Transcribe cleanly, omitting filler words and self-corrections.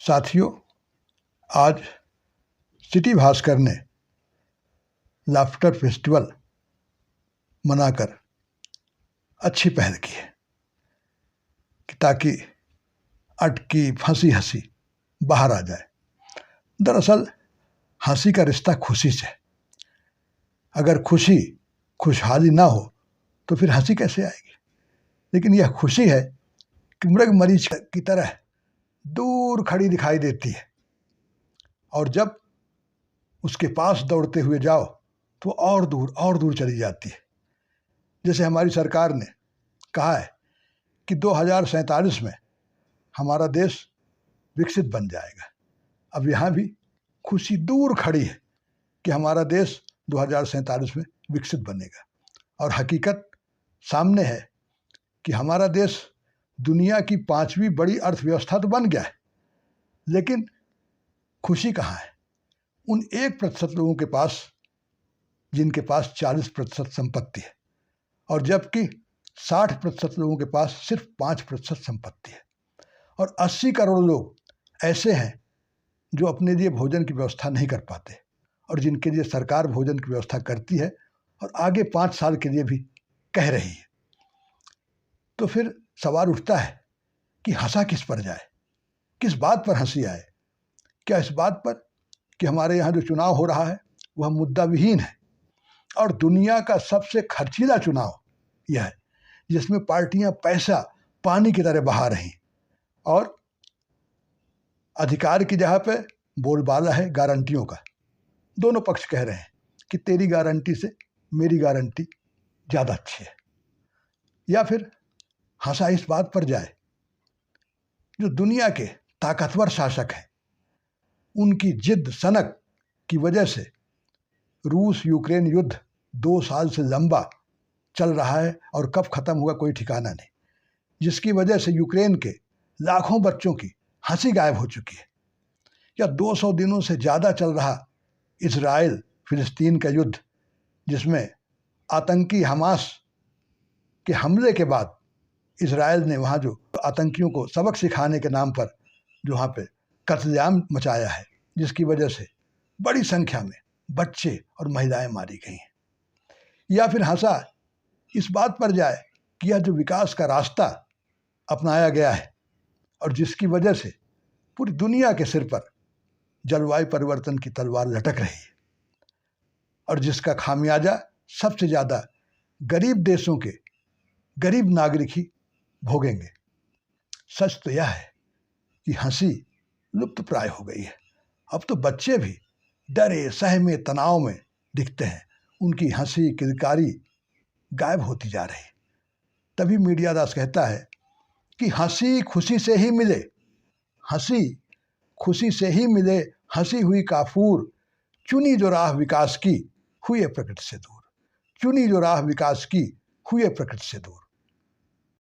साथियों, आज सिटी भास्कर ने लाफ्टर फेस्टिवल मनाकर अच्छी पहल की है कि ताकि अटकी फंसी हंसी बाहर आ जाए। दरअसल हंसी का रिश्ता खुशी से है। अगर खुशी खुशहाली ना हो तो फिर हंसी कैसे आएगी। लेकिन यह खुशी है कि मृग मरीज की तरह दूर खड़ी दिखाई देती है और जब उसके पास दौड़ते हुए जाओ तो और दूर चली जाती है। जैसे हमारी सरकार ने कहा है कि 2047 में हमारा देश विकसित बन जाएगा। अब यहाँ भी खुशी दूर खड़ी है कि हमारा देश 2047 में विकसित बनेगा और हकीकत सामने है कि हमारा देश दुनिया की 5वीं बड़ी अर्थव्यवस्था तो बन गया है, लेकिन खुशी कहाँ है उन 1% लोगों के पास जिनके पास 40% संपत्ति है और जबकि 60% लोगों के पास सिर्फ 5% संपत्ति है और 80 करोड़ लोग ऐसे हैं जो अपने लिए भोजन की व्यवस्था नहीं कर पाते और जिनके लिए सरकार भोजन की व्यवस्था करती है और आगे 5 साल के लिए भी कह रही है। तो फिर सवाल उठता है कि हंसा किस पर जाए, किस बात पर हंसी आए। क्या इस बात पर कि हमारे यहाँ जो चुनाव हो रहा है वह मुद्दा विहीन है और दुनिया का सबसे खर्चीला चुनाव यह है जिसमें पार्टियां पैसा पानी की तरह बहा रही और अधिकार की जगह पे बोलबाला है गारंटियों का। दोनों पक्ष कह रहे हैं कि तेरी गारंटी से मेरी गारंटी ज़्यादा अच्छी है। या फिर हंसा इस बात पर जाए जो दुनिया के ताकतवर शासक हैं, उनकी जिद सनक की वजह से रूस यूक्रेन युद्ध 2 साल से लंबा चल रहा है और कब खत्म हुआ कोई ठिकाना नहीं, जिसकी वजह से यूक्रेन के लाखों बच्चों की हंसी गायब हो चुकी है। या 200 दिनों से ज़्यादा चल रहा इजराइल फिलिस्तीन का युद्ध, जिसमें आतंकी हमास के हमले के बाद इजराइल ने वहाँ जो आतंकियों को सबक सिखाने के नाम पर जो वहाँ पे कत्लेआम मचाया है, जिसकी वजह से बड़ी संख्या में बच्चे और महिलाएं मारी गई हैं। या फिर हंसा इस बात पर जाए कि यह जो विकास का रास्ता अपनाया गया है और जिसकी वजह से पूरी दुनिया के सिर पर जलवायु परिवर्तन की तलवार लटक रही है और जिसका खामियाजा सबसे ज़्यादा गरीब देशों के गरीब नागरिक ही भोगेंगे। सच तो यह है कि हंसी लुप्त प्राय हो गई है। अब तो बच्चे भी डरे सहमे तनाव में दिखते हैं, उनकी हंसी किलकारी गायब होती जा रही। तभी मीडिया दास कहता है कि हंसी खुशी से ही मिले, हंसी खुशी से ही मिले, हंसी हुई काफूर, चुनी जो राह विकास की हुए प्रकृति से दूर, चुनी जो राह विकास की हुए प्रकृति से दूर।